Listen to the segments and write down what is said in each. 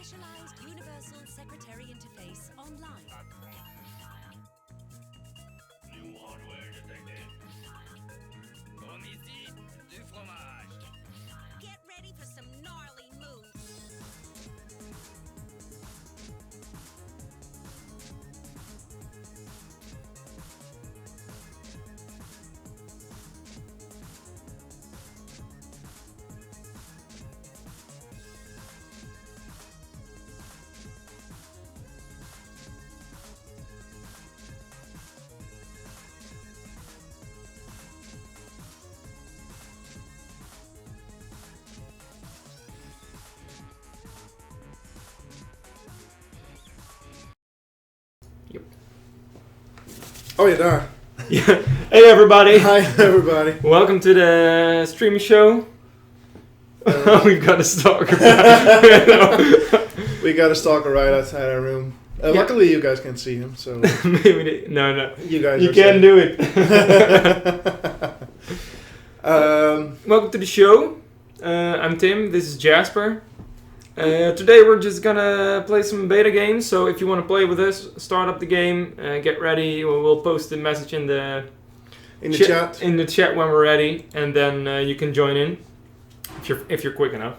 specialized universal secretary interface online. New hardware detected. On ici, du fromage. Get ready for some gnarly moves. Oh yeah, there. Yeah. Hey everybody! Hi everybody. Welcome to the Streamisho. We've got a stalker. We got a stalker right outside our room. Yeah. Luckily, you guys can see him, so No. you guys. You are can safe. do it. Welcome to the show. I'm Tim. This is Jasper. Today we're just gonna play some beta games. So if you want to play with us, start up the game. Get ready. We'll post the message in the chat. in the chat when we're ready, and then you can join in if you're quick enough.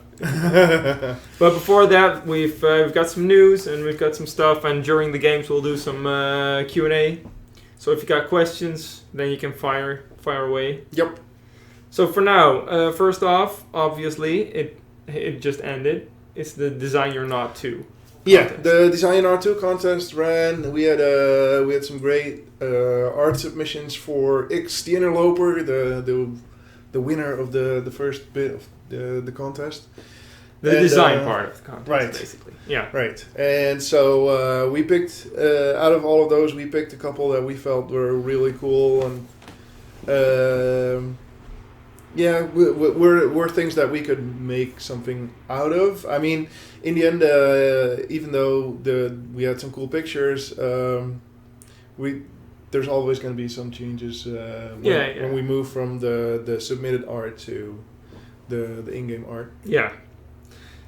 But before that, we've got some news and we've got some stuff. And during the games, we'll do some Q&A. So if you got questions, then you can fire away. Yep. So for now, first off, obviously it just ended. It's the Design Your Knot 2. Yeah, contest. the Design R2 contest ran. We had some great art submissions for X the Interloper, the winner of the first bit of the contest. The And, design part of the contest, right. basically. Yeah. Right, and so we picked out of all of those, we picked a couple that we felt were really cool, and yeah, were things that we could make something out of. I mean, in the end, even though we had some cool pictures, there's always going to be some changes when we move from the submitted art to the in-game art. Yeah.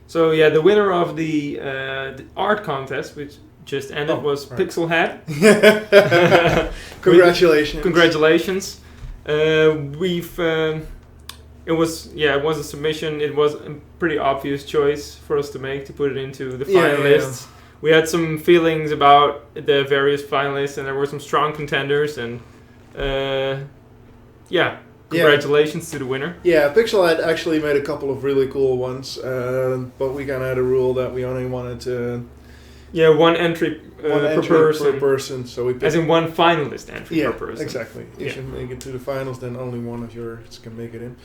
So yeah, the winner of the art contest, which just ended, was right. Pixel Head. Congratulations! Congratulations. It was a submission. It was a pretty obvious choice for us to make to put it into the finalists. Yeah. We had some feelings about the various finalists, and there were some strong contenders. And congratulations to the winner. Yeah, Pixel had actually made a couple of really cool ones, but we kind of had a rule that we only wanted to One entry per person. So we picked, As in one finalist entry per person. Exactly. If you make it to the finals, then only one of yours can make it in.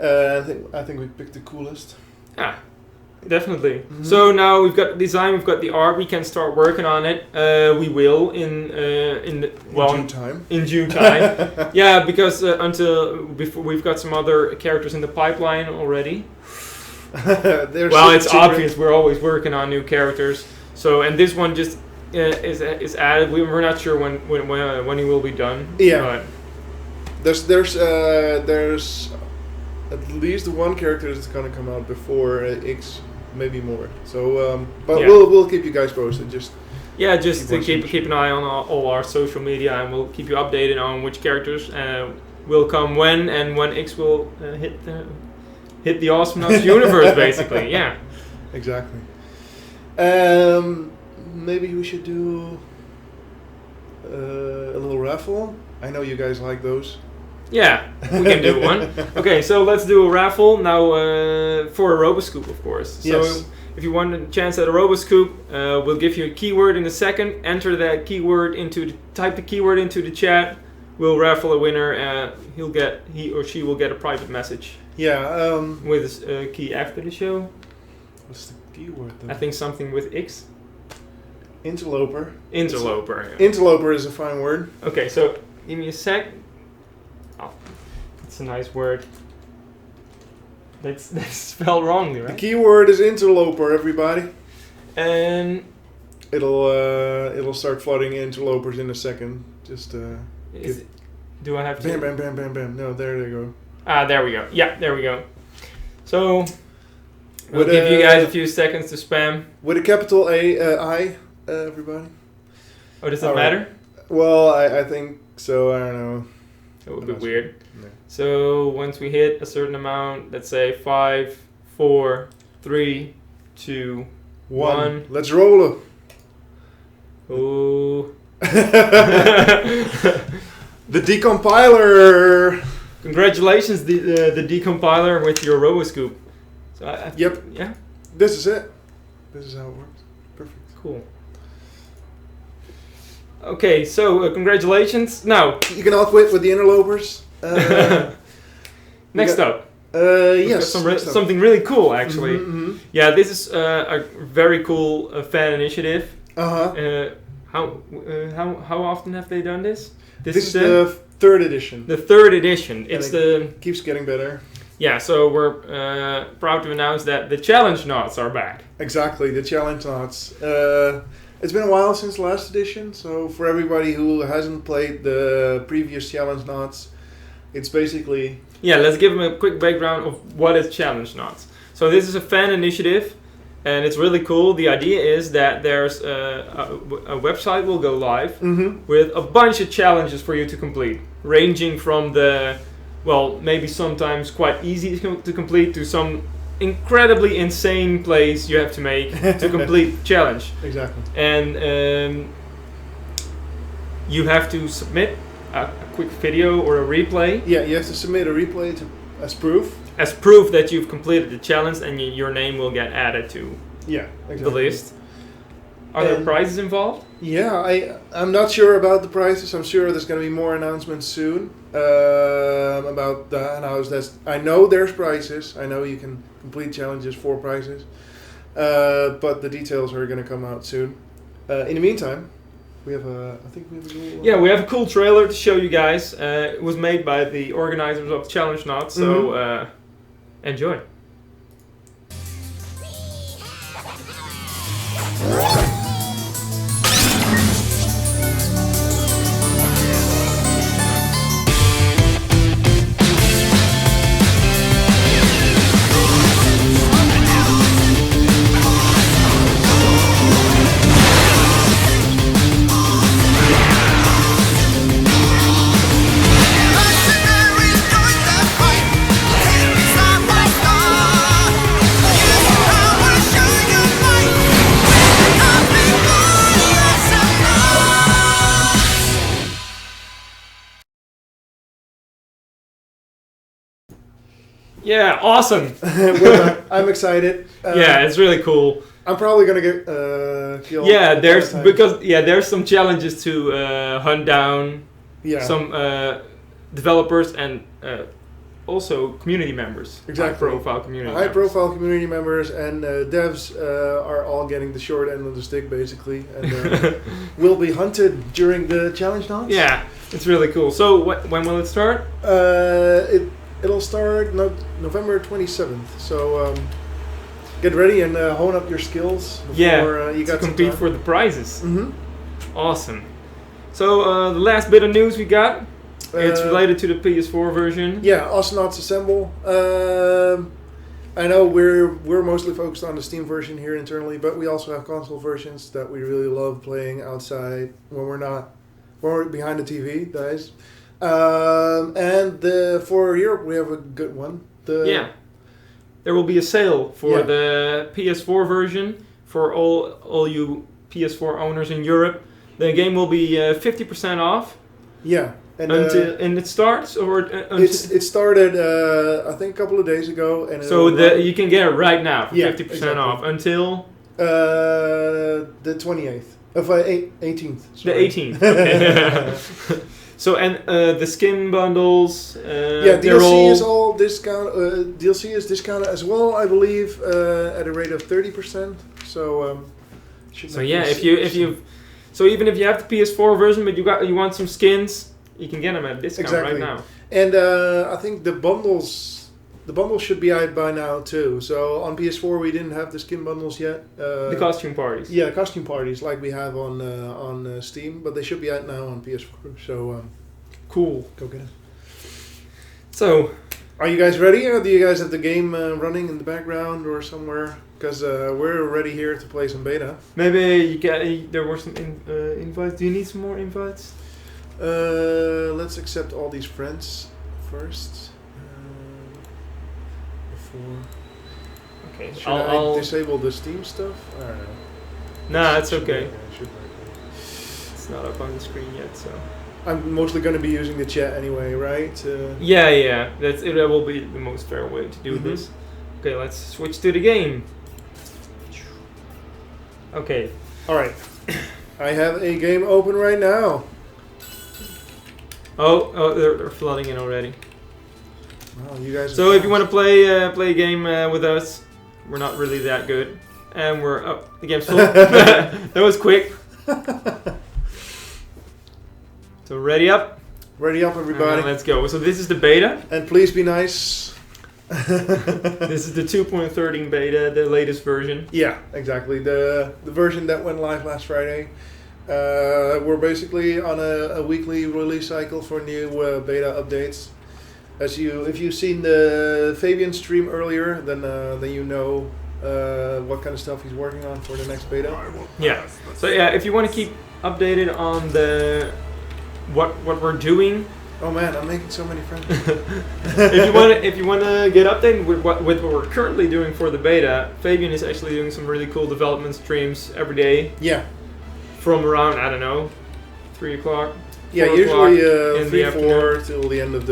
I think we picked the coolest. Ah, definitely. Mm-hmm. So now we've got the design, we've got the art. We can start working on it. We will in due time. In due time. Yeah, because before we've got some other characters in the pipeline already. It's obvious we're always working on new characters. So and this one just is added. We're not sure when he will be done. Yeah. But there's at least one character that's gonna come out before X, maybe more. So we'll keep you guys posted. Just keep an eye on all our social media, and we'll keep you updated on which characters will come when, and when X will hit the Awesomeness universe, basically. Yeah. Exactly. Maybe we should do a little raffle. I know you guys like those. Yeah, we can do one. Okay, so let's do a raffle now for a Roboscoop, of course. So Yes. if you want a chance at a Roboscoop, we'll give you a keyword in a second. Enter that keyword type the keyword into the chat. We'll raffle a winner. He or she will get a private message. Yeah. With a key after the show. What's the keyword though? I think something with X. Interloper. Interloper. Yeah. Interloper is a fine word. Okay, so give me a sec. Oh, it's a nice word. That's spelled wrongly, right? The keyword is interloper, everybody. And it'll start flooding interlopers in a second. Just do I have to? Bam, bam, bam, bam, bam. No, there they go. Ah, there we go. Yeah, there we go. So We'll give you guys a few seconds to spam. With a capital I, everybody. Oh, does that matter? Well, I think so. I don't know. It would be weird. No. So once we hit a certain amount, let's say 5, 4, 3, 2, 1. Let's roll. Ooh. The decompiler. Congratulations, the decompiler with your RoboScoop. So Yep. Yeah. This is it. This is how it works. Perfect. Cool. Okay, so congratulations. Now You can outwit with the interlopers. next up. Yes. Got next up. something really cool, actually. Mhm. Yeah, this is a very cool fan initiative. Uh-huh. How often have they done this? This is the third edition. the third edition. It's the Keeps getting better. yeah. So we're proud to announce that the challenge knots are back. Exactly, the challenge knots. It's been a while since last edition, so for everybody who hasn't played the previous challenge knots, it's basically... Yeah, let's give them a quick background of what is challenge knots. So this is a fan initiative, and it's really cool. The idea is that there's a website will go live with a bunch of challenges for you to complete, ranging from the, well, maybe sometimes quite easy to complete to some incredibly insane plays you have to make to complete the challenge. Exactly. And you have to submit a quick video or a replay Yeah, you have to submit a replay as proof. as proof that you've completed the challenge, and your name will get added to Yeah, exactly. the list. Are there prizes involved? Yeah, I'm not sure about the prices. I'm sure there's going to be more announcements soon about that. I know there's prizes. I know you can complete challenges for prizes, but the details are going to come out soon. In the meantime, we have a little... Yeah, we have a cool trailer to show you guys. It was made by the organizers of Challenge Knot, so enjoy. Yeah, awesome. Well, I'm excited. Yeah, it's really cool. I'm probably gonna get killed. Yeah, there's there's some challenges to hunt down some developers and also community members. Exactly. High-profile community High members. profile community members and devs are all getting the short end of the stick basically, and will be hunted during the challenge knots. Yeah, it's really cool. So when will it start? It'll start November 27th. So get ready and hone up your skills before you got to compete some for the prizes. Mm-hmm. Awesome. So the last bit of news we got, it's related to the PS4 version. Yeah, Osnauts Assemble. I know we're mostly focused on the Steam version here internally, but we also have console versions that we really love playing outside when we're behind the TV, guys. And for Europe, we have a good one. There will be a sale for the PS4 version for all you PS4 owners in Europe. The game will be 50% off. Yeah. And it starts, or it started I think a couple of days ago, and so you can get it right now for 50% off until the 28th of 18th. Sorry. The 18th. Okay. So the skin bundles. DLC is all discount. DLC is discounted as well, I believe, at a rate of 30%. So even if you have the PS4 version, but you want some skins, you can get them at discount right now. And I think the bundles should be out by now too. So on PS4 we didn't have the skin bundles yet. The costume parties. Yeah, the costume parties like we have on Steam, but they should be out now on PS4. So cool. Go get it. So Are you guys ready? Or do you guys have the game running in the background or somewhere? Because we're ready here to play some beta. Maybe you get. There were some invites. Do you need some more invites? Let's accept all these friends first. Before. Okay. Should I disable the Steam stuff? I don't know. Nah, it's okay. Should It's not up on the screen yet, so. I'm mostly going to be using the chat anyway, right? Yeah. That will be the most fair way to do this. Okay, let's switch to the game. Okay. All right. I have a game open right now. Oh, they're flooding in already. Wow, you guys. So if you want to play a game with us, we're not really that good, and the game's full. That was quick. So ready up? Ready up, everybody. Let's go. So this is the beta. And please be nice. This is the 2.13 beta, the latest version. Yeah, exactly. The version that went live last Friday. We're basically on a weekly release cycle for new beta updates. If you've seen the Fabian stream earlier, then you know what kind of stuff he's working on for the next beta. Yeah. So yeah, if you want to keep updated on what we're doing. Oh man, I'm making so many friends. if you want to get updated with what we're currently doing for the beta, Fabian is actually doing some really cool development streams every day. Yeah. From around 3 o'clock. Yeah, 4 usually in 3, the 4 till the end of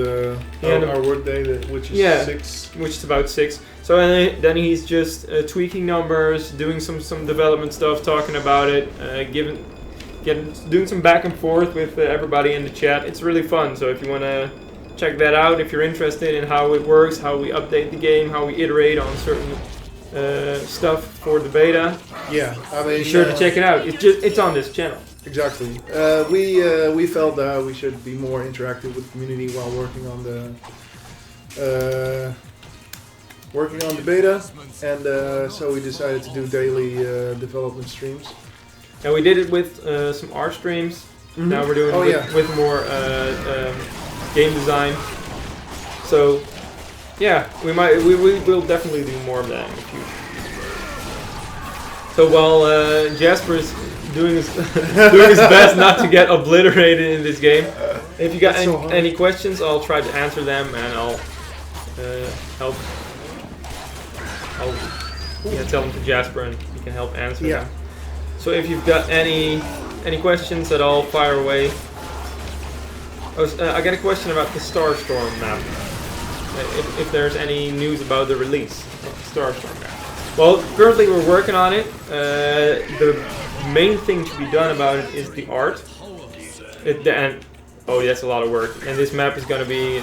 our work day, which is 6. Which is about 6. So then he's just tweaking numbers, doing some development stuff, talking about it, doing some back and forth with everybody in the chat. It's really fun. So if you want to check that out, if you're interested in how it works, how we update the game, how we iterate on certain stuff for the beta, be sure to check it out. It's on this channel. Exactly. We felt that we should be more interactive with the community while working on the beta, and so we decided to do daily development streams. And we did it with some art streams. Now we're doing with more game design. So yeah, we will definitely do more of that in the future. So while Jasper is doing his best not to get obliterated in this game, if you got any questions, I'll try to answer them, and I'll help. I'll tell them to Jasper, and he can help answer them. So if you've got any questions at all, fire away. I got a question about the Starstorm map. If there's any news about the release of the Starstorm map. Well, currently we're working on it. The main thing to be done about it is the art. That's a lot of work. And this map is going to be...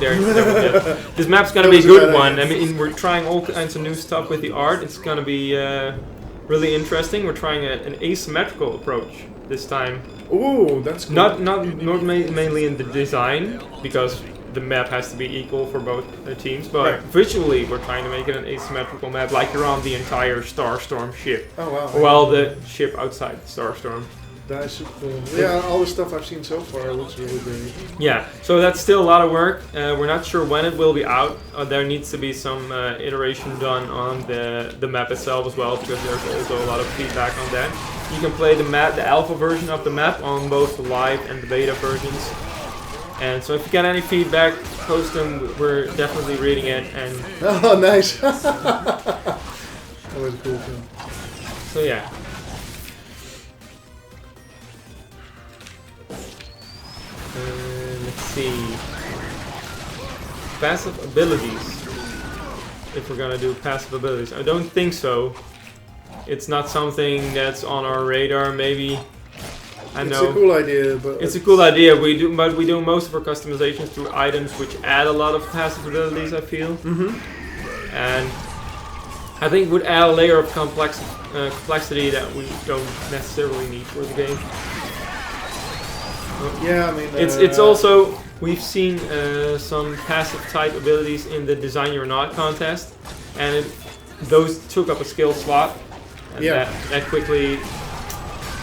there we go. This map's going to be a good one. I mean, we're trying all kinds of new stuff with the art. It's going to be really interesting. We're trying an asymmetrical approach this time. Ooh, that's cool. Not mainly in the design, because the map has to be equal for both teams, but visually we're trying to make it an asymmetrical map, like you're on the entire Starstorm ship. Oh wow. Well, the ship outside the Starstorm. That is super cool. Yeah, all the stuff I've seen so far looks really great. Yeah, so that's still a lot of work. We're not sure when it will be out. There needs to be some iteration done on the map itself as well, because there's also a lot of feedback on that. You can play the alpha version of the map on both the live and the beta versions. And so if you got any feedback, post them. We're definitely reading it. And oh, nice. That was a cool thing. So yeah. Let's see. Passive abilities. If we're gonna do passive abilities, I don't think so. It's not something that's on our radar. Maybe. It's a cool idea, but it's a cool idea. We do most of our customizations through items, which add a lot of passive abilities, I feel. And I think it would add a layer of complexity that we don't necessarily need for the game. Yeah, I mean, it's also, we've seen some passive type abilities in the Design Your Not contest, and those took up a skill slot, and that quickly.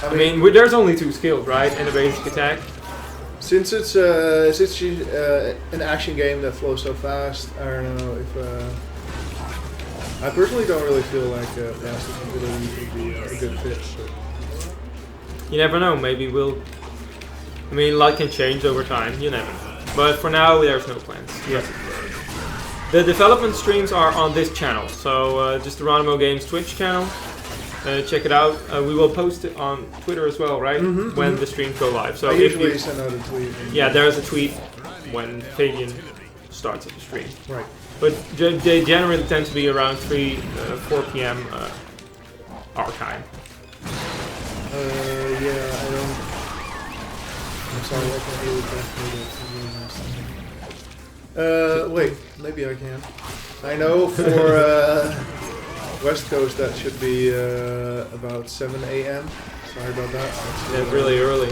I mean, there's only 2 skills, right, and a basic attack. Since it's an action game that flows so fast, I don't know if I personally don't really feel like plastic ability would be a good fit. But. You never know. Maybe we'll. I mean, luck can change over time. You never know. But for now, there's no plans. Yeah. The development streams are on this channel, so just the Ronimo Games Twitch channel. Check it out. We will post it on Twitter as well, right? When the streams go live. So I if usually you send out a tweet. yeah, there's a tweet when Fabian starts up the stream. Right. But they generally tend to be around 4 p.m. Our time. Yeah, I don't. I'm sorry, I can't really calculate it. Wait, maybe I can. I know for West Coast that should be about 7 a.m. Sorry about that. Yeah, really early.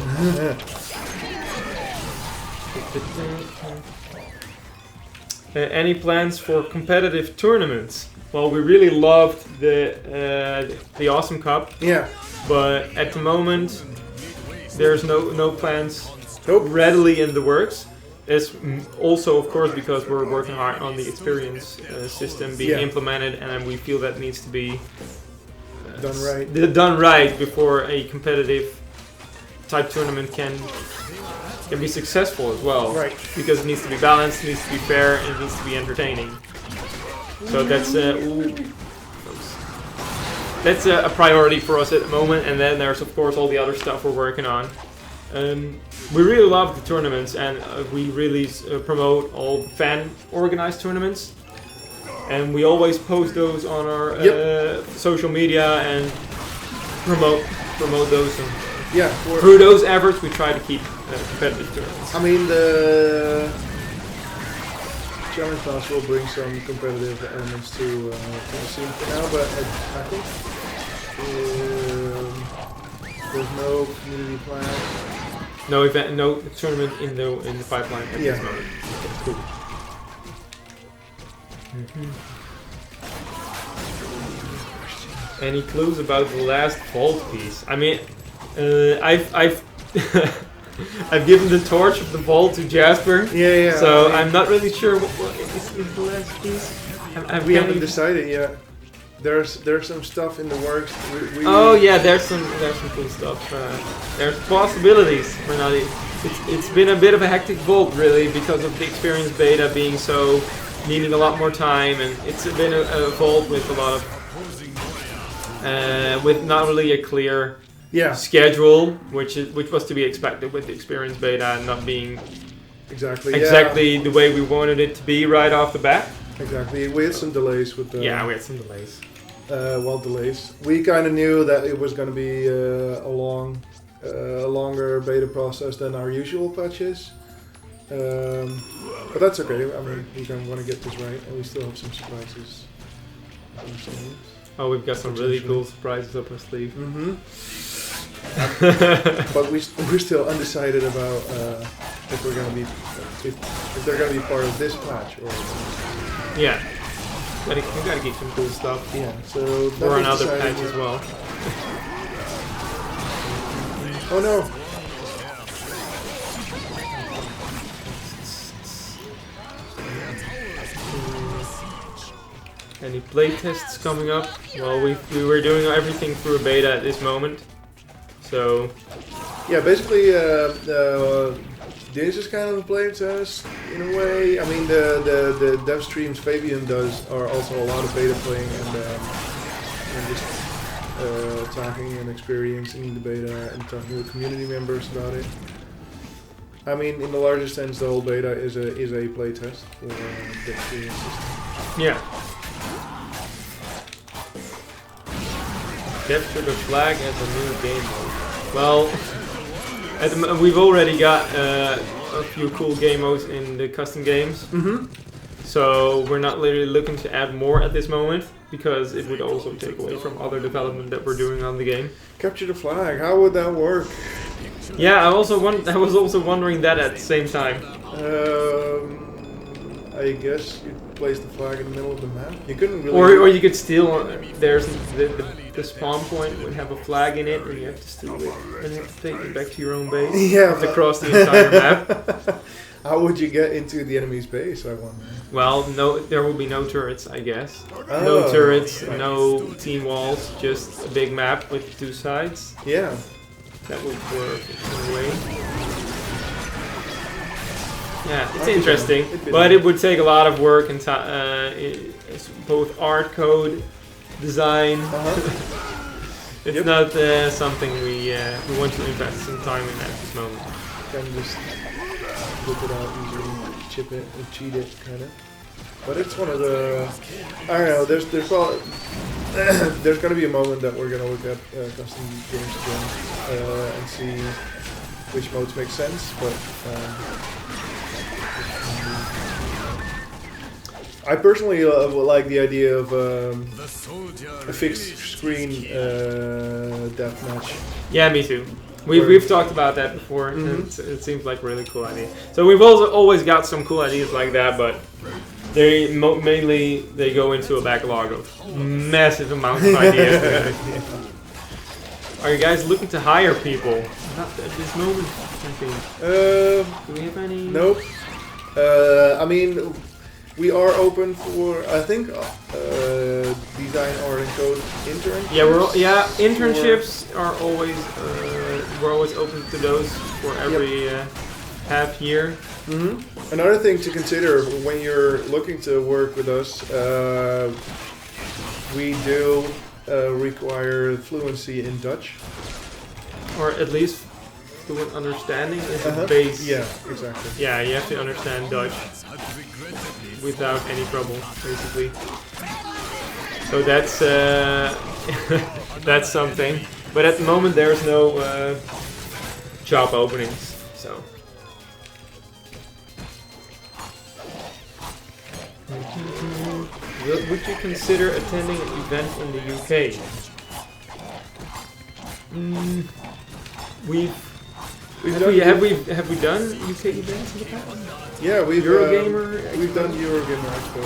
Any plans for competitive tournaments? Well, we really loved the Awesome Cup. Yeah. But at the moment, there's no plans Nope. readily in the works. It's also, of course, because we're working hard on the experience system being implemented, and we feel that needs to be done right before a competitive type tournament can be successful as well. Right. Because it needs to be balanced, it needs to be fair, and it needs to be entertaining. So that's a priority for us at the moment, and then there's of course all the other stuff we're working on. We really love the tournaments, and we really promote all fan-organized tournaments. And we always post those on our social media and promote those. Yeah. Through those efforts, we try to keep competitive tournaments. I mean, the Challenge Pass will bring some competitive elements to the scene for now, but I think there's no community plan. No event, no tournament in the pipeline at this moment. Okay, cool. Any clues about the last vault piece? I mean, I've I've given the torch of the vault to Jasper. Yeah. So I'm not really sure what is the last piece. We haven't decided yet. There's some stuff in the works. Oh yeah, there's some cool stuff. There's possibilities. We're not. It's been a bit of a hectic vault really because of the experience beta being so needing a lot more time, and it's been a vault with a lot of with not really a clear schedule, which was to be expected with the experience beta and not being exactly the way we wanted it to be right off the bat. Exactly, we had some delays with the. Yeah, we had some delays. Delays. We kind of knew that it was going to be a longer beta process than our usual patches. But that's okay. I mean, we want to get this right, and we still have some surprises. Oh, we've got some really cool surprises up our sleeve. But we're still undecided about if we're going to be if they're going to be part of this patch or. Yeah. We gotta get some cool stuff. Yeah, so for another patch as well. Oh no! Any playtests coming up? Well, we were doing everything through a beta at this moment. So. Yeah, basically, this is kind of a playtest in a way. I mean, the dev streams Fabian does are also a lot of beta playing and just talking and experiencing the beta and talking with community members about it. I mean, in the larger sense, the whole beta is a playtest for the experience system. Yeah. Capture the flag as a new game mode. Well. We've already got a few cool game modes in the custom games, so we're not really looking to add more at this moment because it would also take away from other development that we're doing on the game. Capture the flag. How would that work? Yeah, I was also wondering that at the same time. I guess you place the flag in the middle of the map. You couldn't really. Or you could steal. There's the spawn point would have a flag in it, and you have to steal it, and you have to take it back to your own base. Yeah, You have to cross the entire map. How would you get into the enemy's base, I wonder? Well, there will be no turrets, I guess. Oh. No turrets, no team walls, just a big map with 2 sides. Yeah. That would work in a way. Yeah, it's be interesting, fun. It'd be but fun. it would take a lot of work and it's both art, code, design. It's Yep. not something we want to invest some time in at this moment. Can just whip it out easily, chip it, and cheat it, kind of. But it's one of the... I don't know, there's probably... there's going to be a moment that we're going to look at custom games again and see which modes make sense, but... I personally like the idea of a fixed screen deathmatch. Yeah, me too. We've talked about that before, and it seems like a really cool idea. So we've also always got some cool ideas like that, but they mainly they go into a backlog of massive amounts of ideas. Are you guys looking to hire people? Not at this moment, I think. Do we have any? Nope. I mean, we are open for, I think, design, art, and code internships. Yeah, internships are always we're always open to those for every half year. Another thing to consider when you're looking to work with us, we do require fluency in Dutch. Or at least fluent understanding is the base. Yeah, exactly. Yeah, you have to understand Dutch without any trouble, basically. So that's that's something. But at the moment there's no job openings. So. Would you consider attending an event in the UK? Have we done UK events in the past? Yeah, we've Eurogamer we've done Eurogamer Expo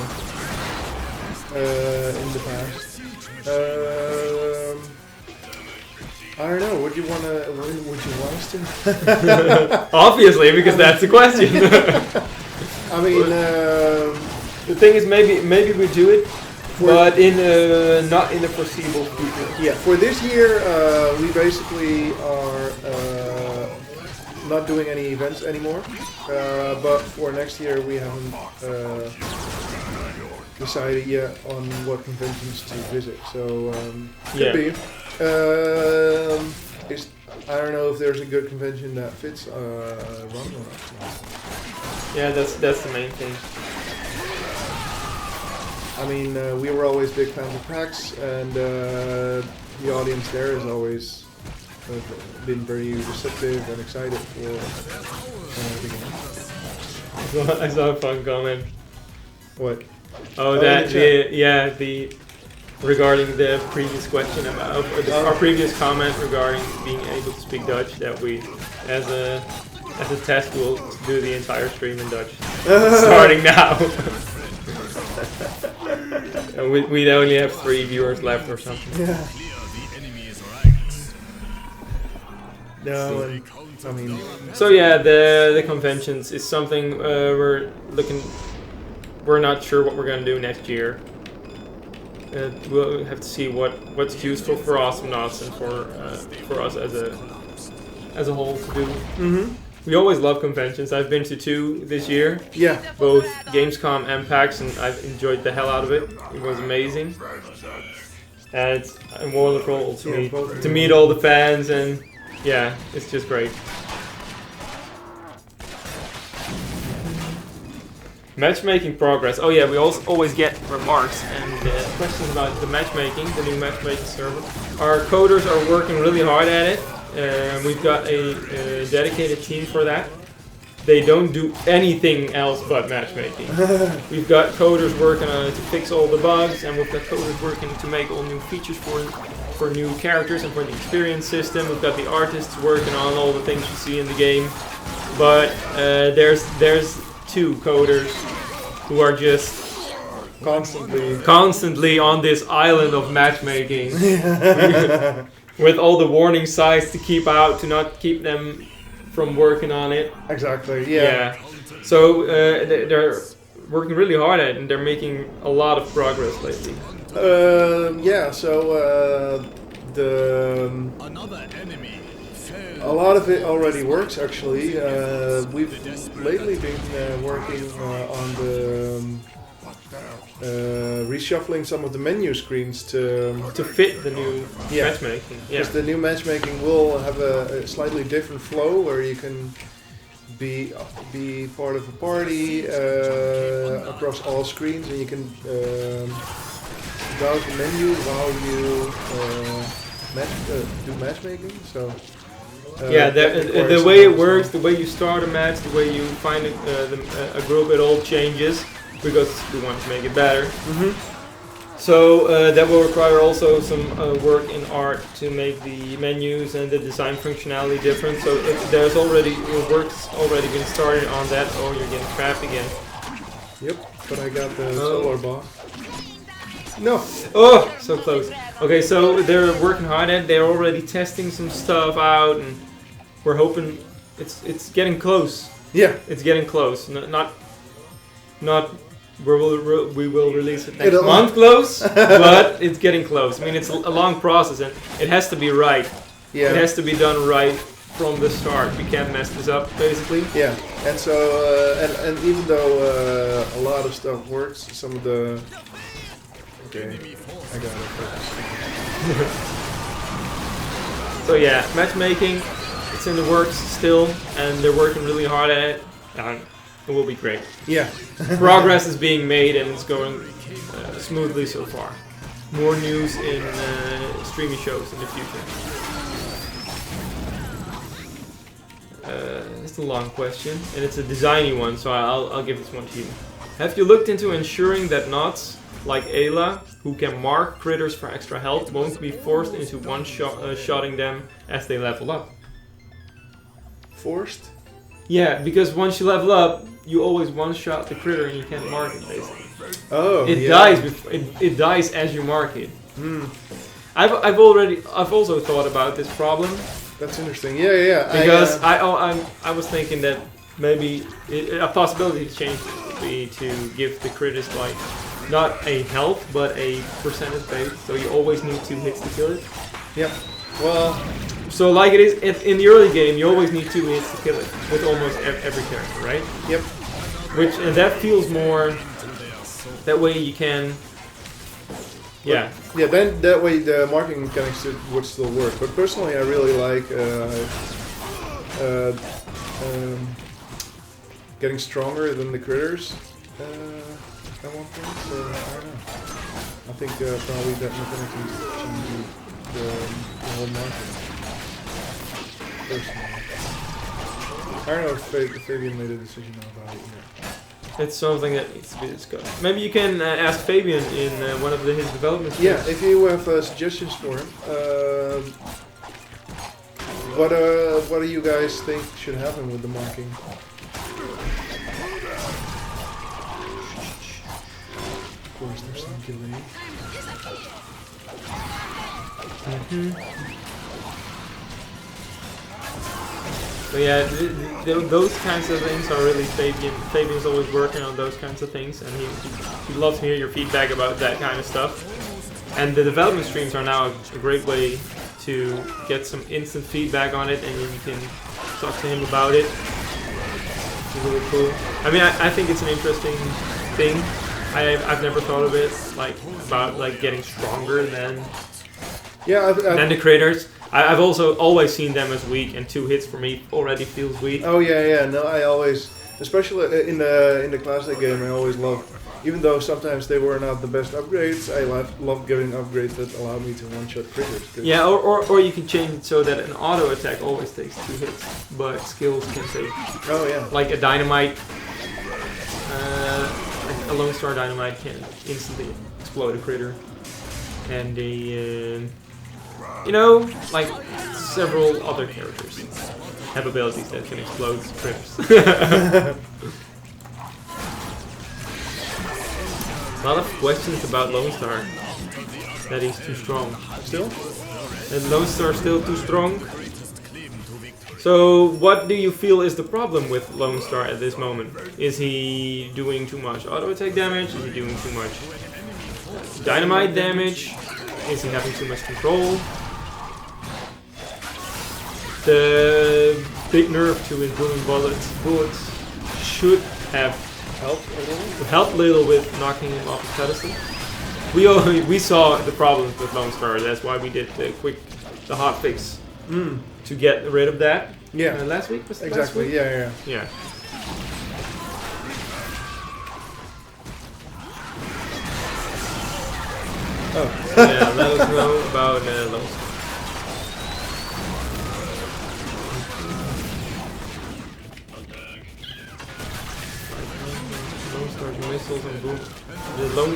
in the past. I don't know. Would you want us to? Obviously, because that's the question. I mean, the thing is, maybe we do it, but in not in the foreseeable future. yeah. For this year, we basically are not doing any events anymore. But for next year, we haven't decided yet on what conventions to visit. So could be. I don't know if there's a good convention that fits Ronimo. Yeah, that's the main thing. I mean, we were always big fans of PAX, and the audience there has always been very receptive and excited for the game. I saw a fun comment. What? Oh, regarding the previous question about our previous comment regarding being able to speak Dutch, that we as a test will do the entire stream in Dutch starting now. And we'd only have 3 viewers left or something. Yeah. No, and, I mean. So yeah, the conventions is something we're not sure what we're gonna do next year. We'll have to see what's useful for Astronauts and for us as a whole to do. We always love conventions. I've been to 2 this year. Yeah. Both Gamescom and PAX, and I've enjoyed the hell out of it. It was amazing. And it's wonderful to meet all the fans, and yeah, it's just great. Matchmaking progress. Oh yeah, we also always get remarks and questions about the matchmaking, the new matchmaking server. Our coders are working really hard at it. We've got a dedicated team for that. They don't do anything else but matchmaking. We've got coders working on it to fix all the bugs, and we've got coders working to make all new features for new characters and for the experience system. We've got the artists working on all the things you see in the game. But there's 2 coders who are just constantly on this island of matchmaking with all the warning signs to keep out, to not keep them from working on it. Exactly. Yeah. So they're working really hard at it, and they're making a lot of progress lately. So Another enemy. a lot of it already works actually. We've lately been working on the reshuffling some of the menu screens To fit the new matchmaking. Yeah. Because the new matchmaking will have a slightly different flow where you can be part of a party across all screens, and you can browse the menu while you do matchmaking. So the way it works, the way you start a match, the way you find a group, it all changes because we want to make it better. So that will require also some work in art to make the menus and the design functionality different. So work's already been started on that. Oh, you're getting trapped again. Yep, but I got the solar boss. No. Oh, so close. Okay, so they're working hard at it. They're already testing some stuff out, and we're hoping it's getting close. Yeah. It's getting close. Not we will release it next month close, but it's getting close. I mean, it's a long process, and it has to be right. Yeah. It has to be done right from the start. We can't mess this up, basically. Yeah, and so and even though a lot of stuff works, some of the I got it. So yeah, matchmaking, it's in the works still, and they're working really hard at it. It will be great. Yeah. Progress is being made, and it's going smoothly so far. More news in Streamishows in the future. It's a long question, and it's a designy one, so I'll give this one to you. Have you looked into ensuring that knots like Ayla, who can mark critters for extra health, won't be forced into one-shotting them as they level up? Forced? Yeah, because once you level up, you always one-shot the critter and you can't mark it, basically. Oh, it dies before it dies as you mark it. I've also thought about this problem. That's interesting. Yeah. Because I was thinking that maybe a possibility to change this would be to give the critters like not a health but a percentage base, so you always need 2 hits to kill it. Yep. Well, so like it is in the early game, you always need 2 hits to kill it with almost every character, right? Yep. And that feels more. That way you can. Yeah. Yeah. Then that way the marking mechanics would still work. But personally, I really like getting stronger than the critters. At one point, so I don't know. I think probably that mechanic needs to change the whole market. Personally. I don't know if Fabian made a decision about it yet. It's something that needs to be discussed. Maybe you can ask Fabian in one of his developments. Yeah, if you have suggestions for him. What do you guys think should happen with the marking? Of course, there's some delay. So yeah, those kinds of things are really Fabian. Fabian's always working on those kinds of things, and he loves to hear your feedback about that kind of stuff. And the development streams are now a great way to get some instant feedback on it, and then you can talk to him about it. It's really cool. I mean, I think it's an interesting thing. I've never thought of it about getting stronger than the creators. I've also always seen them as weak, and 2 hits for me already feels weak. Oh yeah. No, I always, especially in the classic game, I always loved. Even though sometimes they were not the best upgrades, I love getting upgrades that allow me to one-shot critters. Yeah, or you can change it so that an auto attack always takes 2 hits, but skills can take. Oh yeah. Like a dynamite, a Lone Star dynamite can instantly explode a critter, and like several other characters have abilities that can explode critters. A lot of questions about Lone Star. That he's too strong. Still? And Lone Star still too strong. So what do you feel is the problem with Lone Star at this moment? Is he doing too much auto attack damage? Is he doing too much dynamite damage? Is he having too much control? The big nerf to his booming bullets should have helped a little with knocking him off his pedestal. We saw the problems with Lone Star. That's why we did the hot fix to get rid of that. Yeah. Last week was it Exactly. last week? Yeah. Oh. Yeah. Let us know about Lone Star. Lone Star's missiles and boom.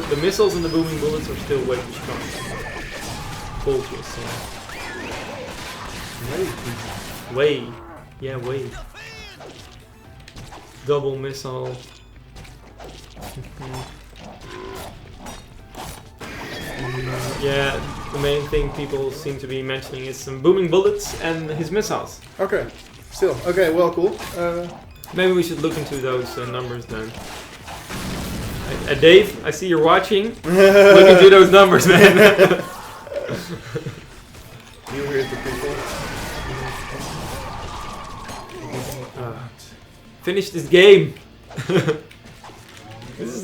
The missiles and the booming bullets are still way too strong. Focus. Way. Yeah, way. Double missile. Yeah, the main thing people seem to be mentioning is some booming bullets and his missiles. Okay. Still. Okay, well, cool. Maybe we should look into those numbers then. Dave, I see you're watching. Look into those numbers, man. You heard the people. Finish this game. This is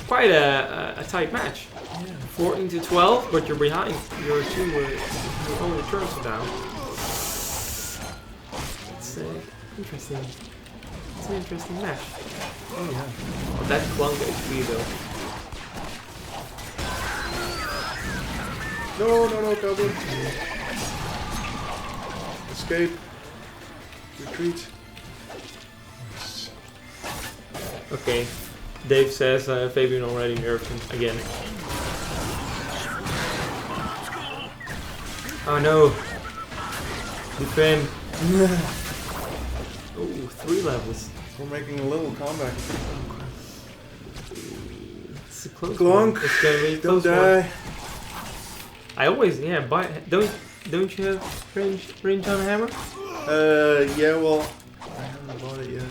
quite a tight match. 14-12, but you're behind. Your only turns are down. It's interesting. It's an interesting match. Oh yeah. Oh, that clunk HP though. No, Goblin. Escape. Retreat. Okay. Dave says Fabian already nerfed him again. Oh no. Defend. Oh, 3 levels. We're making a little comeback. It's a close Glonk. one. It's gonna be a Don't close one. die. I always don't you have range on a hammer? Yeah, well, I haven't bought it yet.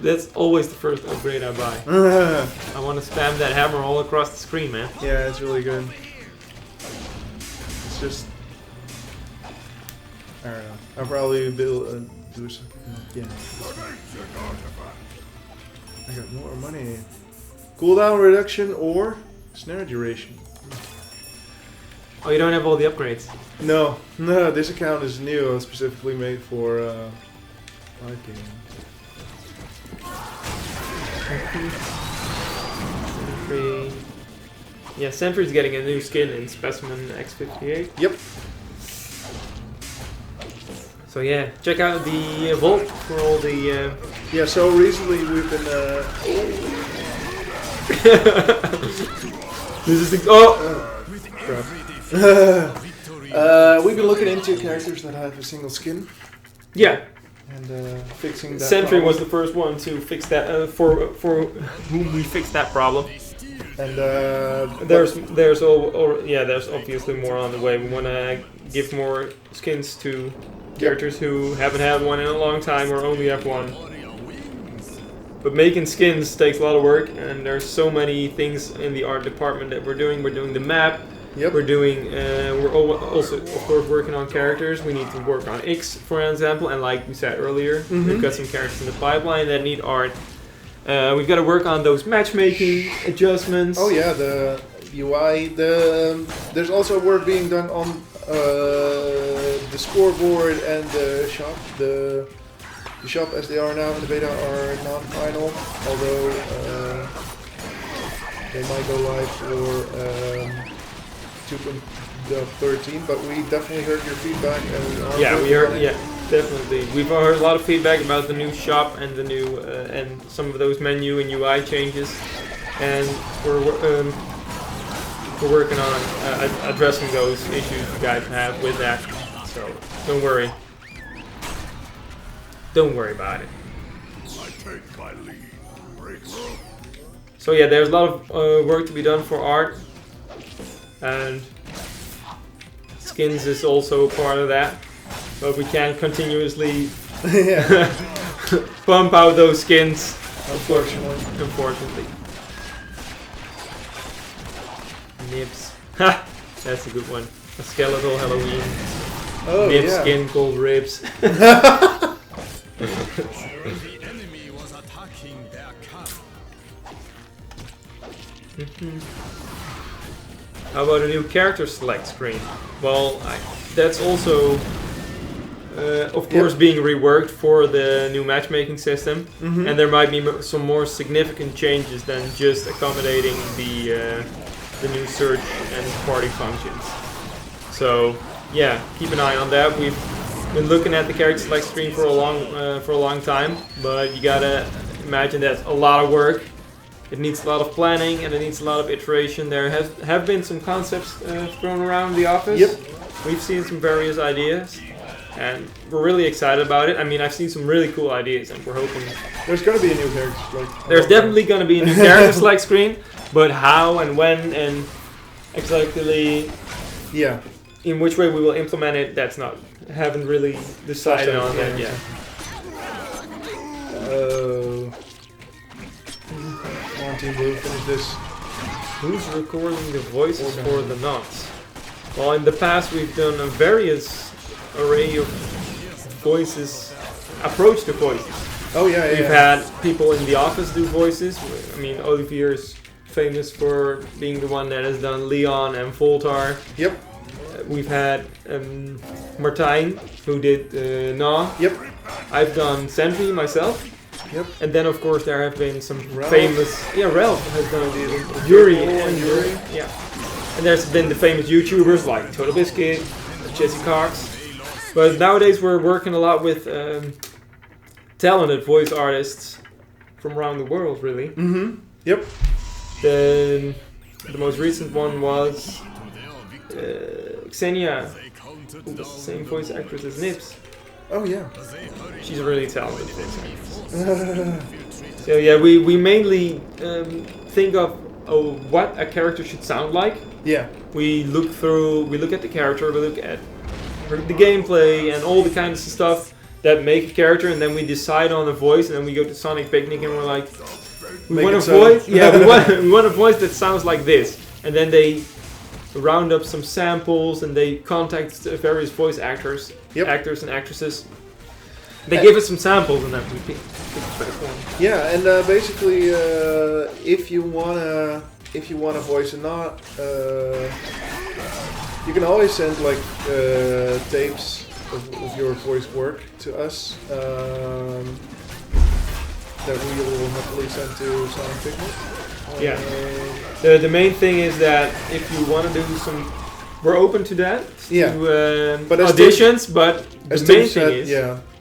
That's always the first upgrade I buy. I want to spam that hammer all across the screen, man. Yeah, it's really good. It's just, I don't know. I'll probably do some, yeah. I got more money. Cooldown reduction or snare duration. Oh, you don't have all the upgrades. No, this account is new, specifically made for live gaming. Sentry. Yeah, Sentry's getting a new skin in Specimen X58. Yep. So yeah, check out the vault for all the... Yeah, so recently we've been... This is the... Oh! Crap. We've been looking into characters that have a single skin. Yeah. And fixing that Sentry problem. was the first one to fix that, for whom we fixed that problem. And There's obviously more on the way. We want to give more skins to characters who haven't had one in a long time or only have one. But making skins takes a lot of work, and there's so many things in the art department that we're doing. We're doing the map. Yep. We're also, of course, working on characters. We need to work on X, for example, and like we said earlier, we've got some characters in the pipeline that need art. We've got to work on those matchmaking adjustments. Oh yeah, the UI. There's also work being done on the scoreboard and the shop. The shop as they are now in the beta are not final, although they might go live for 2.13. But we definitely heard your feedback, and we are definitely. We've heard a lot of feedback about the new shop and the new and some of those menu and UI changes, and we're working on addressing those issues you guys have with that. So don't worry. Don't worry about it. I take my lead. Breakthrough. So yeah, there's a lot of work to be done for art, and skins is also part of that. But we can't continuously pump out those skins, unfortunately. Nibs. Ha! That's a good one. A skeletal Halloween. Oh, Nib yeah. skin called ribs. The enemy was attacking their camp. How about a new character select screen? Well, that's also, of course, being reworked for the new matchmaking system, and there might be some more significant changes than just accommodating the new search and party functions. So, yeah, keep an eye on that. We've been looking at the character select screen for a long time, but you gotta imagine that's a lot of work. It needs a lot of planning and it needs a lot of iteration. There have been some concepts thrown around the office. Yep. We've seen some various ideas, and we're really excited about it. I mean, I've seen some really cool ideas, and we're hoping There's gonna be a new character select. there's definitely going to be a new character select screen, but how and when and exactly Yeah. in which way we will implement it, haven't really decided on that yet. Come on, Team Blue, finish this. Who's recording the voices for the knots? Well, in the past we've done a various array of voices, approach to voices. Oh yeah, We've had people in the office do voices. I mean, Olivier's famous for being the one that has done Leon and Voltar. Yep. We've had Martijn, who did Na. Yep. I've done Sentry myself. Yep. And then, of course, there have been some Ralph. famous... Yeah, Ralph has done the Yuri. And Yuri. Yeah. And there's been the famous YouTubers like Total Biscuit, Jesse Cox. But nowadays we're working a lot with talented voice artists from around the world, really. Mm-hmm. Yep. The most recent one was Xenia, who was the same voice actress as Nips. Oh yeah. She's a really talented voice actress. So yeah, we mainly think of what a character should sound like. Yeah. We look at the character, we look at the gameplay and all the kinds of stuff that make a character, and then we decide on a voice, and then we go to Sonic Picnic and we're like, we want a voice, we want a voice that sounds like this, and then they round up some samples and they contact various voice actors, actors and actresses. They give us some samples and then we pick the best one. Yeah, and basically, if you wanna voice or not, you can always send like tapes of your voice work to us that we will happily send to Sonic Picnic. Yeah. The main thing is that if you want to do some, we're open to that. Yeah. To but auditions, but the main thing is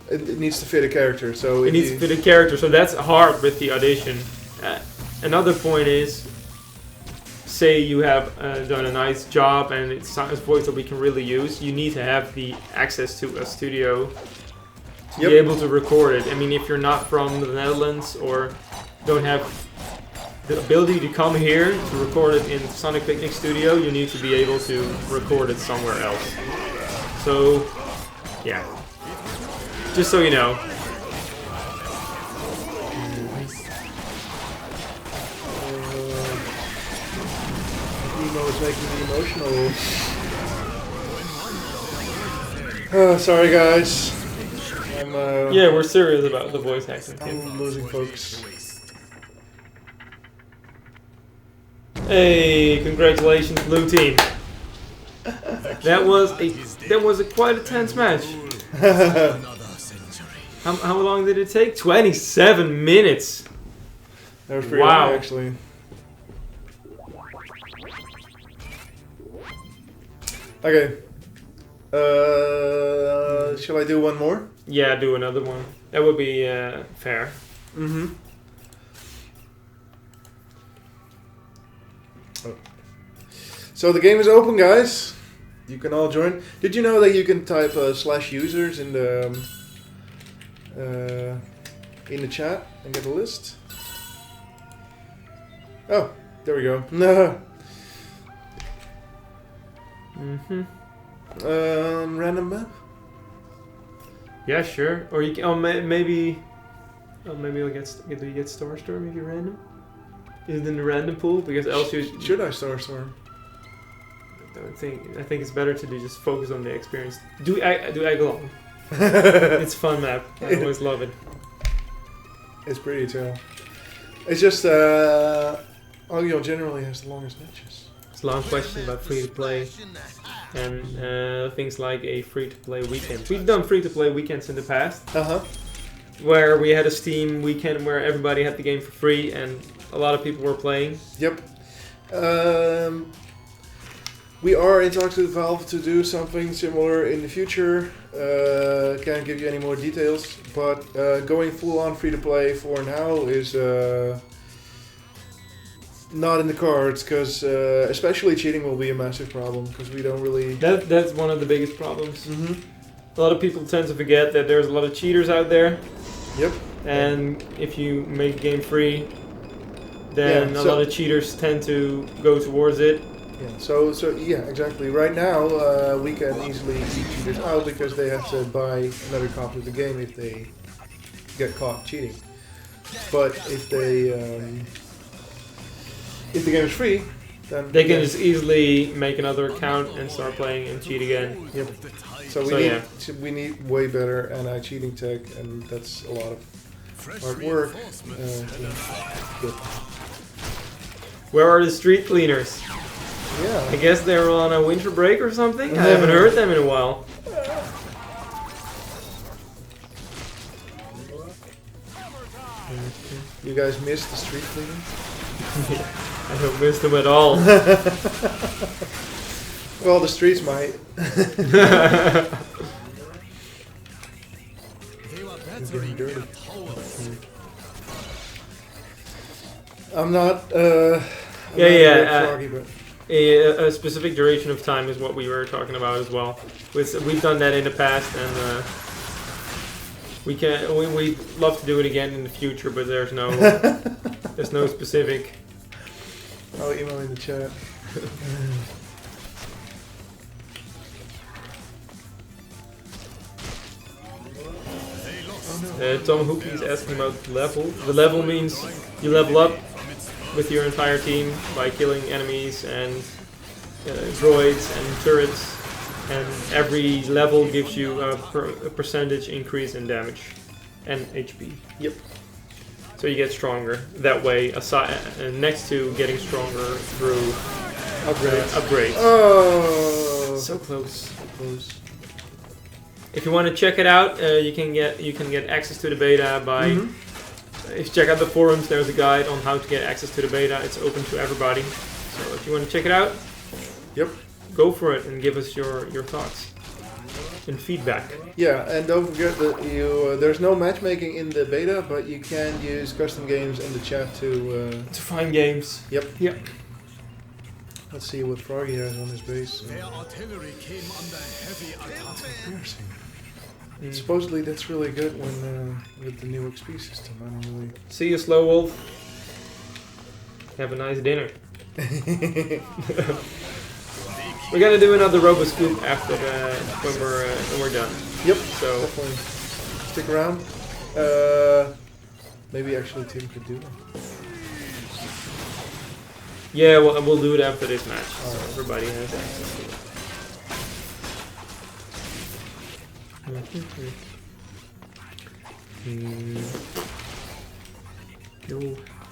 it needs to fit a character. So it needs to fit a character. So that's hard with the audition. Another point is, say you have done a nice job and it's a voice that we can really use. You need to have the access to a studio to be able to record it. I mean, if you're not from the Netherlands or don't have the ability to come here to record it in Sonic Picnic Studio, you need to be able to record it somewhere else. So, yeah. Just so you know. Emo is making me emotional. Oh, sorry guys. Yeah, we're serious about the voice acting. I'm losing folks. Hey, congratulations, blue team. That was a quite a tense match. How long did it take? 27 minutes. That was pretty long, actually. Okay. Shall I do one more? Yeah, do another one. That would be fair. Mm-hmm. Oh. So the game is open, guys. You can all join. Did you know that you can type /users in the chat and get a list? Oh, there we go. No. Random map? Yeah, sure. Or you can, maybe we'll get, do you get Star Storm if you're random? Is it in the random pool? Because else you... Should I Star Storm? I think it's better to just focus on the experience. Do egg along. It's a fun map. I always love it. It's pretty too. It's just Agio generally has the longest matches. It's a long question about free to play and things like a free to play weekend. We've done free to play weekends in the past. Where we had a Steam weekend where everybody had the game for free and a lot of people were playing. Yep. We are in talks with Valve to do something similar in the future. Can't give you any more details, but going full on free to play for now is not in the cards, because especially cheating will be a massive problem, because we don't really... That's one of the biggest problems. Mm-hmm. A lot of people tend to forget that there's a lot of cheaters out there. Yep. And if you make a game free, then a lot of cheaters tend to go towards it. Yeah, so yeah, exactly. Right now, we can easily keep cheaters out because they have to buy another copy of the game if they get caught cheating. But if they if the game is free, then they can just easily make another account and start playing and cheat again. Yep. So we need way better anti-cheating tech, and that's a lot of hard work. Where are the street cleaners? Yeah. I guess they're on a winter break or something. I haven't heard them in a while. You guys missed the street cleaning? I don't miss them at all. Well, the streets might. Getting dirty. I'm not. Froggy, but a specific duration of time is what we were talking about as well. We've done that in the past, and we'd love to do it again in the future, but there's no specific. I'll email in the chat. Tom Hookie is asking about the level. The level means you level up with your entire team by killing enemies and droids and turrets, and every level gives you a percentage increase in damage and HP. Yep. So you get stronger that way, next to getting stronger through upgrades. Oh, so close. So close. If you want to check it out, you can get access to the beta by. If you check out the forums, there's a guide on how to get access to the beta. It's open to everybody. So if you want to check it out, yep, go for it and give us your thoughts and feedback. Yeah, and don't forget that there's no matchmaking in the beta, but you can use custom games in the chat to find games. Yep. Yep. Let's see what Froggy has on his base. Their artillery came under heavy attack. Embarrassing. Supposedly that's really good when with the new XP system. I don't really. See you, Slow Wolf. Have a nice dinner. We're gonna do another Robo scoop after when we're done. Yep. So definitely stick around. Maybe actually Tim could do that. Yeah, well, we'll do it after this match. So everybody has access to it.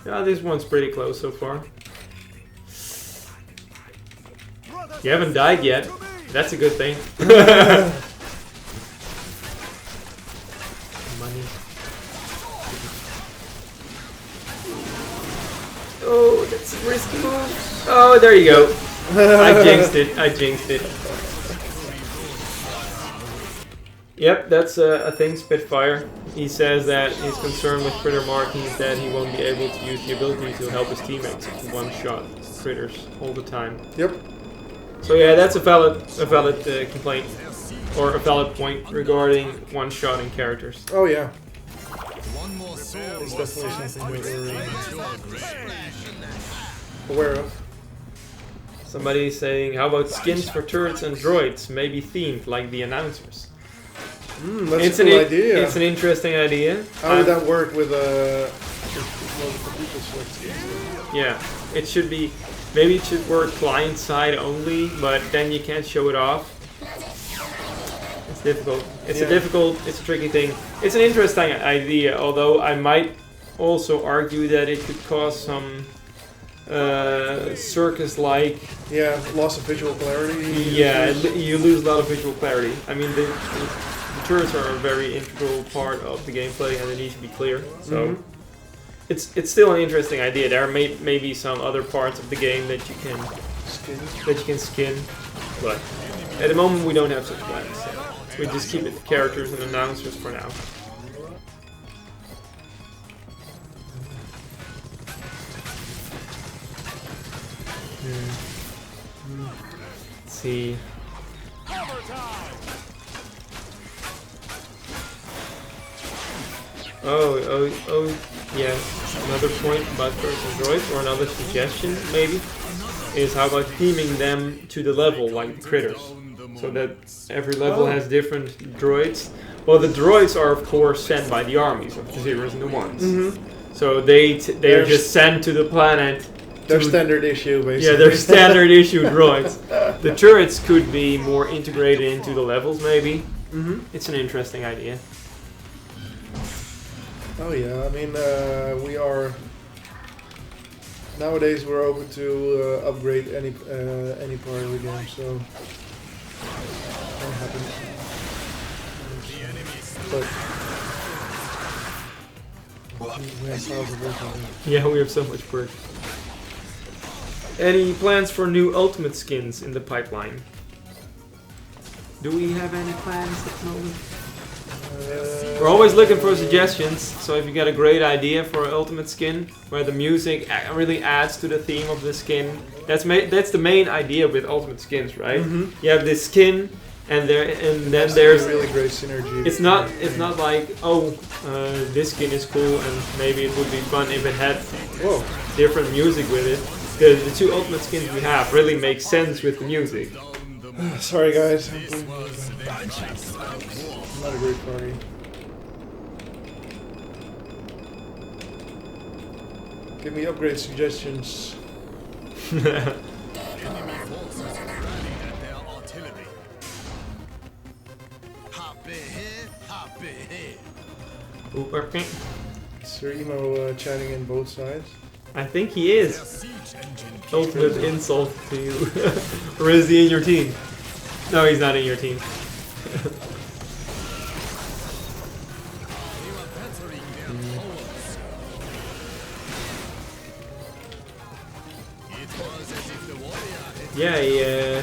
Yeah, this one's pretty close so far. You haven't died yet. That's a good thing. Money. Oh, that's a risky move. Oh, there you go. I jinxed it. Yep, that's a thing, Spitfire. He says that he's concerned with critter markings that he won't be able to use the ability to help his teammates to one-shot critters all the time. Yep. So yeah, that's a valid complaint, or a valid point regarding one-shotting characters. Oh yeah. One more soul. It's definitely something that we're aware of. Somebody's saying, how about skins for turrets and droids, maybe themed like the announcers? That's a cool idea. It's an interesting idea. How would that work with people select skins? Yeah, it should be. Maybe it should work client side only, but then you can't show it off. It's difficult. It's a tricky thing. It's an interesting idea, although I might also argue that it could cause some circus-like. Yeah, loss of visual clarity. Yeah, you lose a lot of visual clarity. I mean, the turrets are a very integral part of the gameplay, and they need to be clear. So. It's still an interesting idea. There may be some other parts of the game that you can skin, but at the moment we don't have such plans. So we just keep it characters and announcers for now. Let's see. Oh, yeah. Another point about turrets and droids, or another suggestion, maybe, is how about theming them to the level, like the critters. So that every level has different droids. Well, the droids are, of course, sent by the armies of the Zeros and the Ones. So they're just sent to the planet. They're standard issue, basically. Yeah, they're standard issue droids. The turrets could be more integrated into the levels, maybe. It's an interesting idea. Oh yeah, I mean, we are nowadays we're open to upgrade any part of the game, so that happens. But we have piles of work on it. Yeah, we have so much work. Any plans for new ultimate skins in the pipeline? Do we have any plans at the moment? We're always looking for suggestions, so if you got a great idea for an ultimate skin, where the music really adds to the theme of the skin, that's the main idea with ultimate skins, right? You have this skin, and then there's really great synergy. It's not like this skin is cool, and maybe it would be fun if it had different music with it. The two ultimate skins we have really make sense with the music. Sorry guys. Not a great party. Give me upgrade suggestions. Streamisho chatting in both sides. I think he is. Ultimate insult to you. Or is he in your team? No, he's not in your team. Yeah,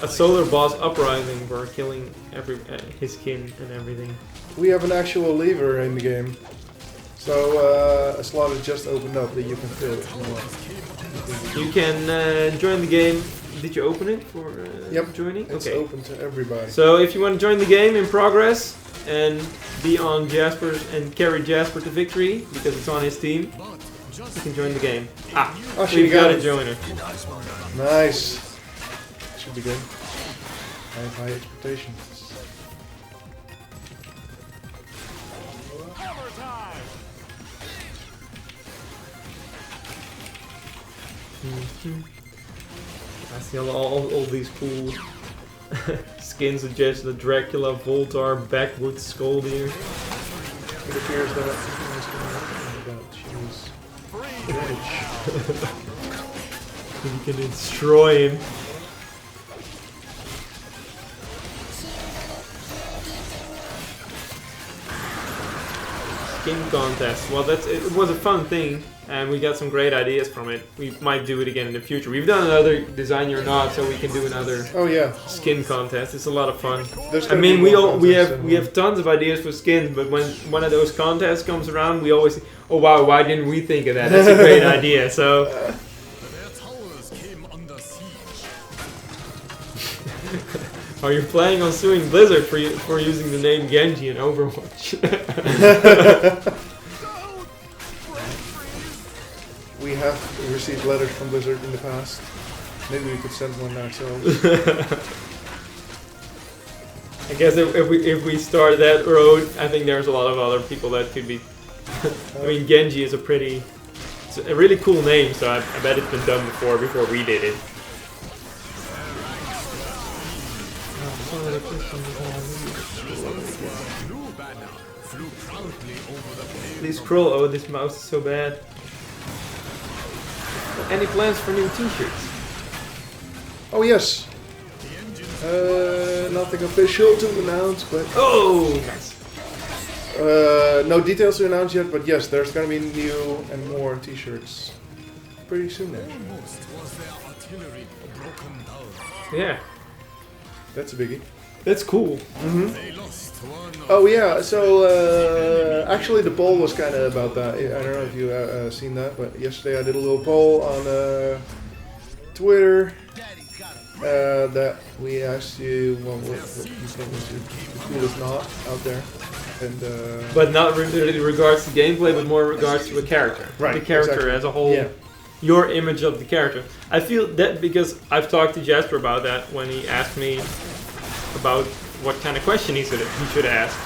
a solar boss uprising for killing his kin and everything. We have an actual lever in the game, so a slot has just opened up that you can fill if you want. You can join the game. Did you open it for joining? It's open to everybody. So if you want to join the game in progress and be on Jasper's and carry Jasper to victory because it's on his team, you can join the game. We've got a joiner. Nice. Should be good. I have high expectations. I see all these cool skins of just the Dracula, Voltar, Backwoods, Skull here. It appears that she was rich. You can destroy him. Skin contest. Well, it was a fun thing, and we got some great ideas from it. We might do it again in the future. We've done another Design Your Not, so we can do another skin contest. It's a lot of fun. I mean, we have tons of ideas for skins, but when one of those contests comes around, we always think, oh wow, why didn't we think of that? That's a great idea. So. Are you planning on suing Blizzard for using the name Genji in Overwatch? We have received letters from Blizzard in the past. Maybe we could send one ourselves. I guess if we start that road, I think there's a lot of other people that could be. I mean, Genji is it's a really cool name, so I bet it's been done before we did it. Please scroll. Oh, this mouse is so bad. Any plans for new T-shirts? Oh yes. Nothing official to announce, but Nice. no details to announce yet. But yes, there's gonna be new and more T-shirts pretty soon. Yeah, That's a biggie. that's cool. Oh yeah, so actually the poll was kind of about that. I don't know if you seen that, but yesterday I did a little poll on Twitter that we asked you what you think was the coolest knot out there, and But not really regards to gameplay, but more regards to a character. Right, The character exactly. as a whole. Yeah. Your image of the character. I feel that because I've talked to Jasper about that when he asked me about what kind of question he should ask.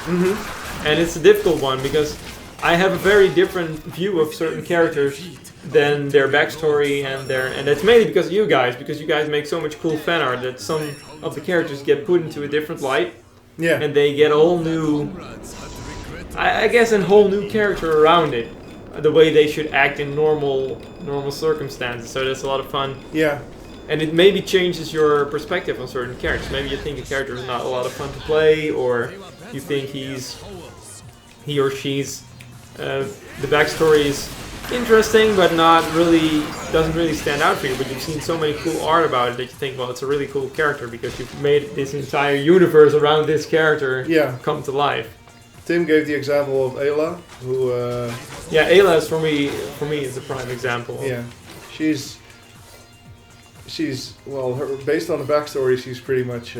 And it's a difficult one because I have a very different view of certain characters than their backstory and that's mainly because of you guys make so much cool fan art that some of the characters get put into a different light yeah, and they get a whole new, I guess, a whole new character around it, the way they should act in normal circumstances. So that's a lot of fun. yeah, And it maybe changes your perspective on certain characters. Maybe you think a character is not a lot of fun to play, or you think he or she's the backstory is interesting, but doesn't really stand out for you. But you've seen so many cool art about it that you think, well, it's a really cool character because you've made this entire universe around this character yeah. come to life. Tim gave the example of Ayla, who Yeah, Ayla is for me is a prime example. yeah, she's well, based on the backstory, she's pretty much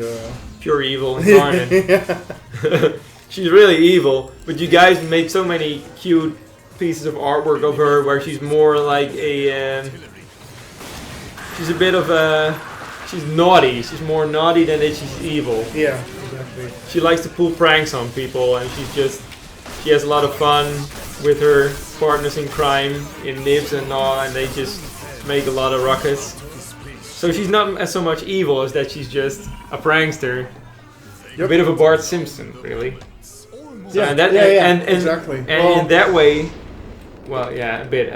Pure evil incarnate. yeah. She's really evil, but you guys made so many cute pieces of artwork of her where she's more like she's a bit of she's naughty. She's more naughty than that she's evil. Yeah, exactly. She likes to pull pranks on people, and she has a lot of fun with her partners in crime, in Nibs and Gnaw, and they just make a lot of ruckus. So she's not so much evil as that she's just a prankster. Yep. A bit of a Bart Simpson, really. So, Yeah, and that, yeah, and exactly. And Well- in that way, well, yeah, a bit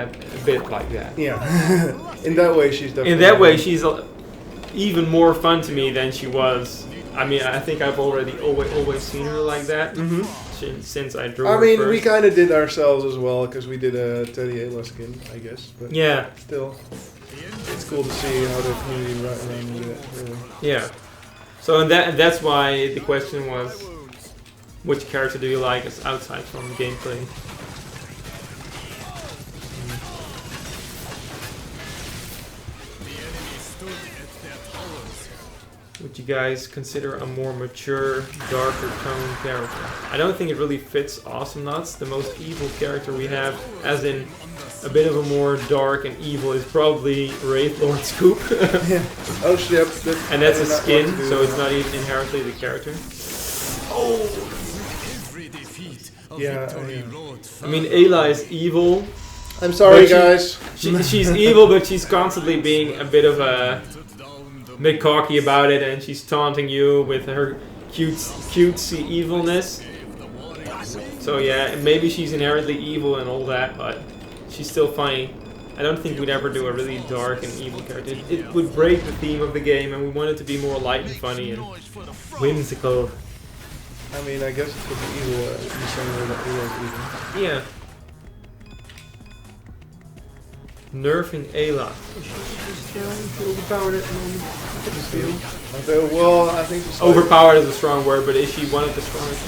like that. Yeah. In that way, she's definitely. In that way, she's even more fun to me than she was. I mean, I think I've already always seen her like that since I drew her I mean, first. we kind of did ourselves as well because we did a Teddy Ayla skin, I guess. But Yeah, still, it's cool to see how the community ran with it. Really. yeah. So and that's why the question was, which character do you like as outside from gameplay? Would you guys consider a more mature, darker tone character? I don't think it really fits Awesome Nuts. The most evil character we have, as in a bit of a more dark and evil, is probably Wraith Lord Scoop. Yeah. Oh shit. And that's a I did not skin, want to do so it's that. not even inherently the character. Yeah. I mean, Ayla is evil. I'm sorry, But she- guys. She's evil, but she's constantly being a bit of a bit cocky about it, and she's taunting you with her cutesy evilness. So yeah, maybe she's inherently evil and all that, but she's still funny. I don't think we'd ever do a really dark and evil character. It would break the theme of the game, and we want it to be more light and funny and whimsical. I mean, I guess it could be evil in the same way that Ayla is evil. Yeah. Nerfing Ayla. She's overpowered at the moment. Well, I think it's like- Overpowered is a strong word, but is she one of the strongest?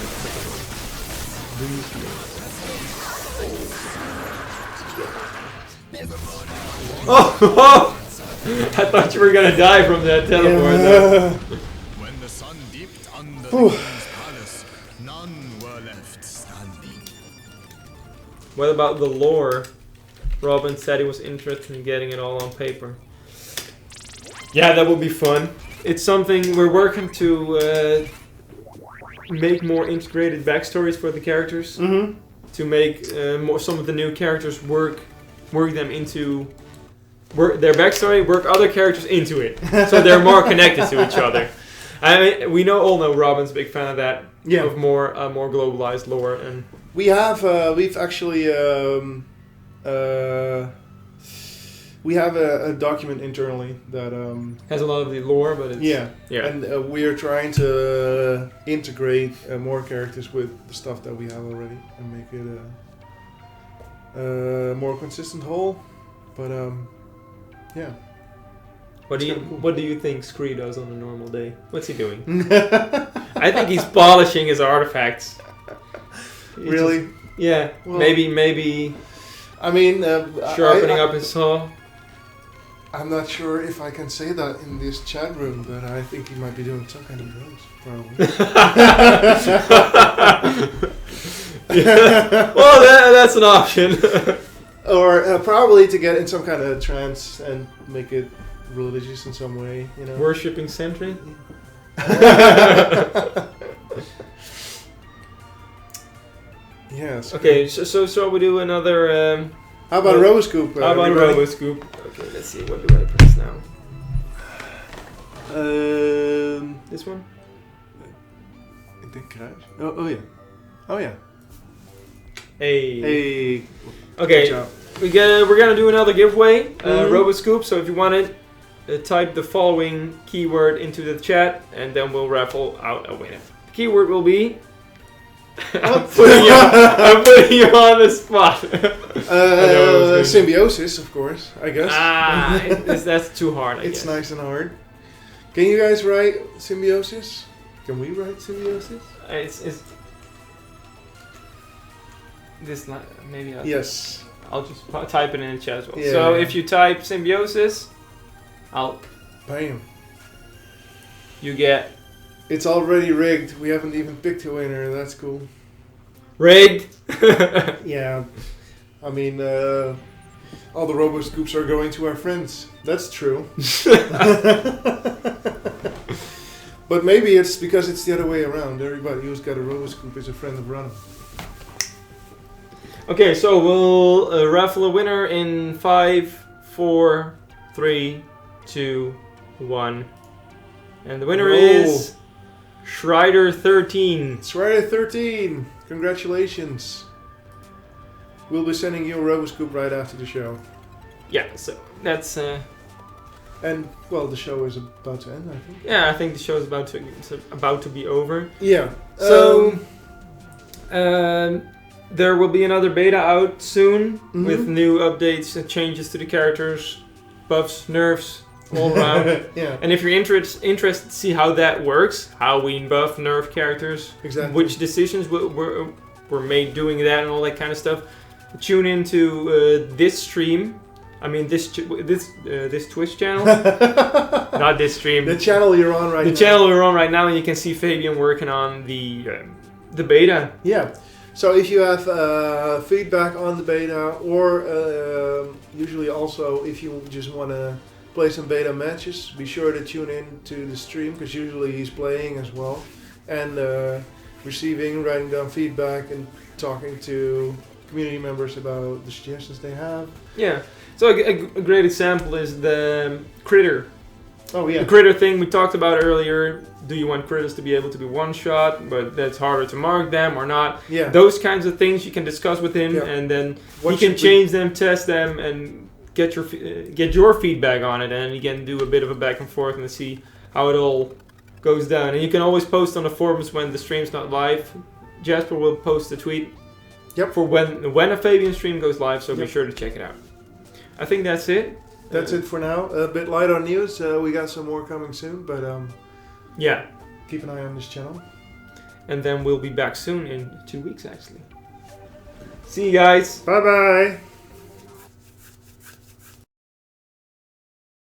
Oh! I thought you were gonna die from that teleport. Yeah. When the sun dips the Whew. king's palace, none were left standing. What about the lore? Robin said he was interested in getting it all on paper. Yeah, that would be fun. It's something we're working to make more integrated backstories for the characters. Mm-hmm. To make some of the new characters work them into their backstory, work other characters into it, so they're more connected to each other. I mean, we all know Robin's a big fan of that. Yeah. Of more globalized lore, and We've actually we have a document internally that has a lot of the lore, but it's yeah, yeah. and we are trying to integrate more characters with the stuff that we have already and make it a more consistent whole. But yeah. What do you kinda cool. What do you think Scree does on a normal day? What's he doing? I think he's polishing his artifacts. He Really? just- yeah. Well, maybe I mean, sharpening up his saw. I'm not sure if I can say that in this chat room, but I think he might be doing some kind of drugs, probably. Well, that's an option. Or probably to get in some kind of trance and make it religious in some way, you know. Worshipping Sentry. Yes. Okay, so we do another. How about a Roboscoop? How about a everybody? Roboscoop? Okay, let's see. What do I press now? This one? Ik denk kruis. Oh yeah. Oh yeah. Hey. Hey. Okay, Good job. we're gonna do another giveaway, Mhm. Roboscoop. So if you want it, type the following keyword into the chat, and then we'll raffle out a winner. The keyword will be. I'm putting you on the spot. Symbiosis, of course, I guess. That's too hard. I It's guess. nice and hard. Can you guys write symbiosis? Can we write symbiosis? It's this maybe Yes. I'll just type it in the chat as well. Yeah. So if you type symbiosis, Bam. you get It's already rigged. We haven't even picked a winner. That's cool. rigged. Yeah. I mean, all the Roboscoops are going to our friends. That's true. But maybe it's because it's the other way around. Everybody who's got a Roboscoop is a friend of Ronimo. Okay, so we'll raffle a winner in 5, 4, 3, 2, 1, and the winner is Schreider13. It's Friday 13. Congratulations. We'll be sending you a Roboscoop right after the show. Yeah, so that's And, well, the show is about to end, I think. yeah. I think the show is about to be over. Yeah. So there will be another beta out soon with new updates and changes to the characters, buffs, nerfs, all around. Yeah, And if you're interested to see how that works, how we buff, nerf characters, exactly. which decisions were made doing that and all that kind of stuff, tune into this stream. I mean this Twitch channel, not this stream. The channel you're on right now. The channel we're on right now, and you can see Fabian working on the beta. Yeah. So if you have feedback on the beta, or usually also if you just want to play some beta matches, be sure to tune in to the stream, because usually he's playing as well, and writing down feedback and talking to community members about the suggestions they have. Yeah. So a great example is the critter. Oh yeah. The critter thing we talked about earlier. Do you want critters to be able to be one shot, but that's harder to mark them or not? Yeah. Those kinds of things you can discuss with him, Yeah. and then What he can should we- change them, test them, and get your feedback on it, and you can do a bit of a back and forth and see how it all goes down. And you can always post on the forums when the stream's not live. Jasper will post a tweet for when a Fabian stream goes live, so be sure to check it out. I think that's it. That's it for now. A bit light on news. We got some more coming soon, but Yeah. keep an eye on this channel. And then we'll be back soon in 2 weeks, actually. See you guys. Bye bye.